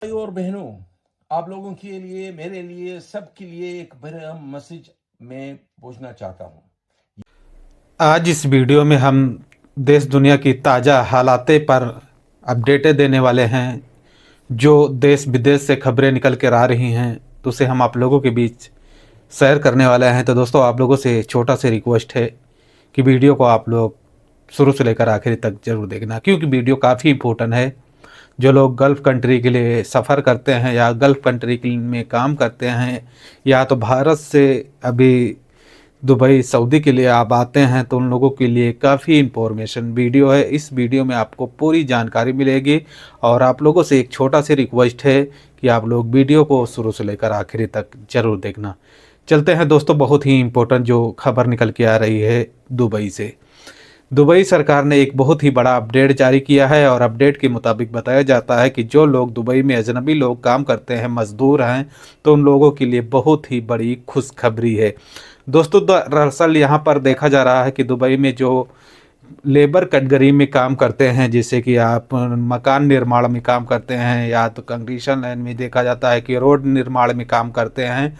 भाइयों और बहनों, आप लोगों के लिए, मेरे लिए, सबके लिए एक बड़ा मैसेज मैं पूछना चाहता हूँ। आज इस वीडियो में हम देश दुनिया की ताज़ा हालातें पर अपडेटें देने वाले हैं। जो देश विदेश से खबरें निकल कर आ रही हैं तो उसे हम आप लोगों के बीच शेयर करने वाले हैं। तो दोस्तों, आप लोगों से छोटा सा रिक्वेस्ट है कि वीडियो को आप लोग शुरू से लेकर आखिर तक ज़रूर देखना, क्योंकि वीडियो काफ़ी इम्पोर्टेंट है। जो लोग गल्फ़ कंट्री के लिए सफ़र करते हैं या गल्फ़ कंट्री में काम करते हैं, या तो भारत से अभी दुबई, सऊदी के लिए आप आते हैं, तो उन लोगों के लिए काफ़ी इन्फॉर्मेशन वीडियो है। इस वीडियो में आपको पूरी जानकारी मिलेगी और आप लोगों से एक छोटा सा रिक्वेस्ट है कि आप लोग वीडियो को शुरू से लेकर आखिरी तक ज़रूर देखना। चलते हैं दोस्तों, बहुत ही इम्पोर्टेंट जो खबर निकल के आ रही है दुबई से। दुबई सरकार ने एक बहुत ही बड़ा अपडेट जारी किया है और अपडेट के मुताबिक बताया जाता है कि जो लोग दुबई में अजनबी लोग काम करते हैं, मज़दूर हैं, तो उन लोगों के लिए बहुत ही बड़ी खुशखबरी है। दोस्तों, दरअसल यहाँ पर देखा जा रहा है कि दुबई में जो लेबर कैटेगरी में काम करते हैं, जैसे कि आप मकान निर्माण में काम करते हैं या तो कंस्ट्रक्शन लाइन में देखा जाता है कि रोड निर्माण में काम करते हैं,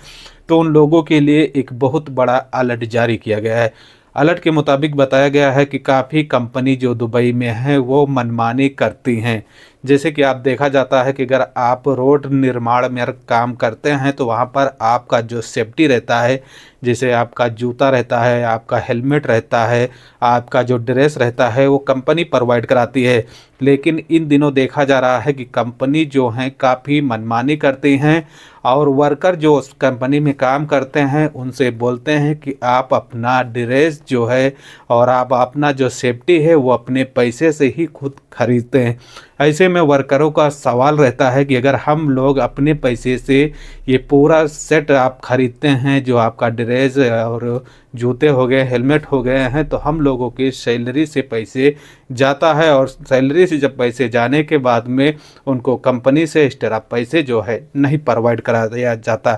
तो उन लोगों के लिए एक बहुत बड़ा अलर्ट जारी किया गया है। अलर्ट के मुताबिक बताया गया है कि काफ़ी कंपनी जो दुबई में है वो मनमानी करती हैं। जैसे कि आप देखा जाता है कि अगर आप रोड निर्माण में अगर काम करते हैं तो वहाँ पर आपका जो सेफ्टी रहता है, जैसे आपका जूता रहता है, आपका हेलमेट रहता है, आपका जो ड्रेस रहता है, वो कंपनी प्रोवाइड कराती है। लेकिन इन दिनों देखा जा रहा है कि कंपनी जो हैं काफ़ी मनमानी करती हैं और वर्कर जो उस कंपनी में काम करते हैं उनसे बोलते हैं कि आप अपना ड्रेस जो है और आप अपना जो सेफ्टी है वो अपने पैसे से ही खुद खरीदते हैं। ऐसे में वर्करों का सवाल रहता है कि अगर हम लोग अपने पैसे से ये पूरा सेट आप खरीदते हैं, जो आपका ड्रेस और जूते हो गए, हेलमेट हो गए हैं, तो हम लोगों की सैलरी से पैसे जाता है और सैलरी से जब पैसे जाने के बाद में उनको कंपनी से एक्स्ट्रा पैसे जो है नहीं प्रोवाइड करा दिया जाता।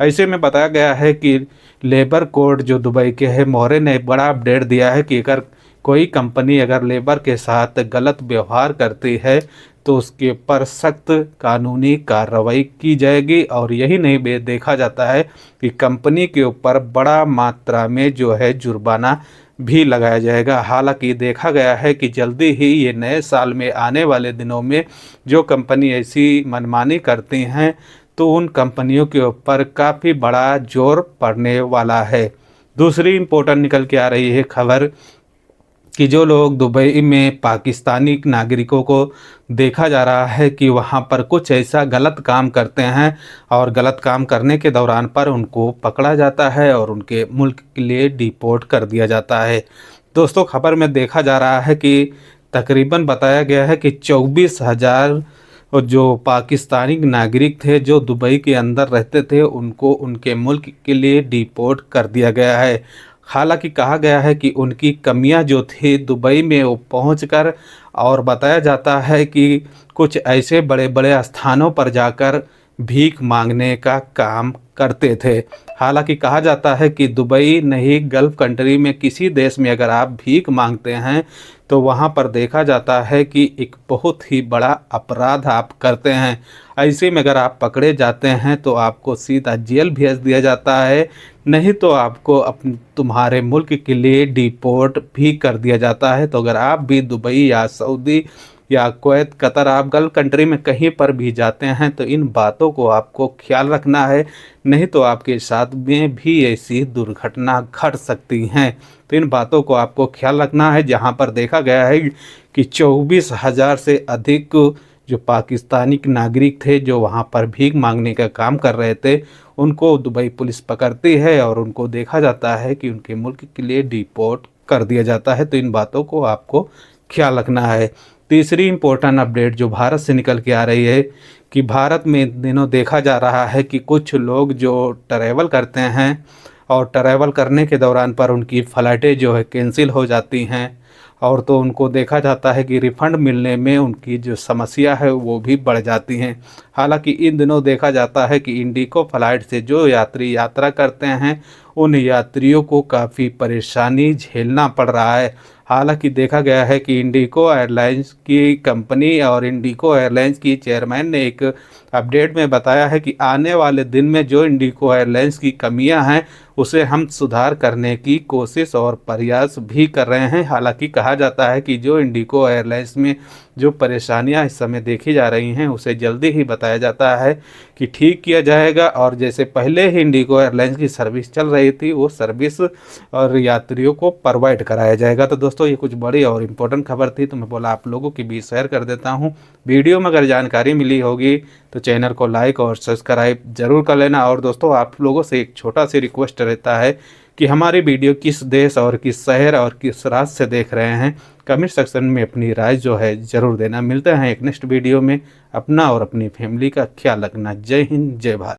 ऐसे में बताया गया है कि लेबर कोड जो दुबई के है, मोहरे ने बड़ा अपडेट दिया है कि अगर कोई कंपनी अगर लेबर के साथ गलत व्यवहार करती है तो उसके ऊपर सख्त कानूनी कार्रवाई की जाएगी। और यही नहीं देखा जाता है कि कंपनी के ऊपर बड़ा मात्रा में जो है जुर्माना भी लगाया जाएगा। हालांकि देखा गया है कि जल्दी ही ये नए साल में आने वाले दिनों में जो कंपनी ऐसी मनमानी करती हैं तो उन कंपनियों के ऊपर काफ़ी बड़ा जोर पड़ने वाला है। दूसरी इम्पोर्टेंट निकल के आ रही है खबर कि जो लोग दुबई में पाकिस्तानी नागरिकों को देखा जा रहा है कि वहाँ पर कुछ ऐसा गलत काम करते हैं और गलत काम करने के दौरान पर उनको पकड़ा जाता है और उनके मुल्क के लिए डिपोर्ट कर दिया जाता है। दोस्तों, खबर में देखा जा रहा है कि तकरीबन बताया गया है कि 24,000 जो पाकिस्तानी नागरिक थे जो दुबई के अंदर रहते थे उनको उनके मुल्क के लिए डिपोर्ट कर दिया गया है। हालांकि कहा गया है कि उनकी कमियां जो थी दुबई में वो पहुंचकर, और बताया जाता है कि कुछ ऐसे बड़े बड़े स्थानों पर जाकर भीख मांगने का काम करते थे। हालांकि कहा जाता है कि दुबई नहीं, गल्फ़ कंट्री में किसी देश में अगर आप भीख मांगते हैं तो वहाँ पर देखा जाता है कि एक बहुत ही बड़ा अपराध आप करते हैं। ऐसे में अगर आप पकड़े जाते हैं तो आपको सीधा जेल भेज दिया जाता है, नहीं तो आपको तुम्हारे मुल्क के लिए डिपोर्ट भी कर दिया जाता है। तो अगर आप भी दुबई या सऊदी या कुवैत, कतर, आप गल्फ़ कंट्री में कहीं पर भी जाते हैं तो इन बातों को आपको ख्याल रखना है, नहीं तो आपके साथ में भी ऐसी दुर्घटना घट सकती हैं। तो इन बातों को आपको ख्याल रखना है। जहां पर देखा गया है कि 24,000 से अधिक जो पाकिस्तानी नागरिक थे जो वहां पर भीख मांगने का काम कर रहे थे, उनको दुबई पुलिस पकड़ती है और उनको देखा जाता है कि उनके मुल्क के लिए डिपोर्ट कर दिया जाता है। तो इन बातों को आपको ख्याल रखना है। तीसरी इम्पोर्टेंट अपडेट जो भारत से निकल के आ रही है कि भारत में इन दिनों देखा जा रहा है कि कुछ लोग जो ट्रैवल करते हैं और ट्रैवल करने के दौरान पर उनकी फ़्लाइटें जो है कैंसिल हो जाती हैं, और तो उनको देखा जाता है कि रिफ़ंड मिलने में उनकी जो समस्या है वो भी बढ़ जाती हैं। हालांकि इन दिनों देखा जाता है कि इंडिगो फ़्लाइट से जो यात्री यात्रा करते हैं उन यात्रियों को काफ़ी परेशानी झेलना पड़ रहा है। हालांकि देखा गया है कि इंडिगो एयरलाइंस की कंपनी और इंडिगो एयरलाइंस की चेयरमैन ने एक अपडेट में बताया है कि आने वाले दिन में जो इंडिगो एयरलाइंस की कमियां हैं उसे हम सुधार करने की कोशिश और प्रयास भी कर रहे हैं। हालांकि कहा जाता है कि जो इंडिगो एयरलाइंस में जो परेशानियां इस समय देखी जा रही हैं उसे जल्दी ही बताया जाता है कि ठीक किया जाएगा, और जैसे पहले ही इंडिगो एयरलाइंस की सर्विस चल रही थी वो सर्विस और यात्रियों को प्रोवाइड कराया जाएगा। तो दोस्तों ये कुछ बड़ी और इम्पोर्टेंट खबर थी, तो मैं बोला आप लोगों के बीच शेयर कर देता हूँ। वीडियो में अगर जानकारी मिली होगी तो चैनल को लाइक और सब्सक्राइब जरूर कर लेना। और दोस्तों आप लोगों से एक छोटा सी रिक्वेस्ट रहता है कि हमारी वीडियो किस देश और किस शहर और किस राज्य से देख रहे हैं, कमेंट सेक्शन में अपनी राय जो है ज़रूर देना। मिलते हैं एक नेक्स्ट वीडियो में। अपना और अपनी फैमिली का ख्याल रखना। जय हिंद, जय भारत।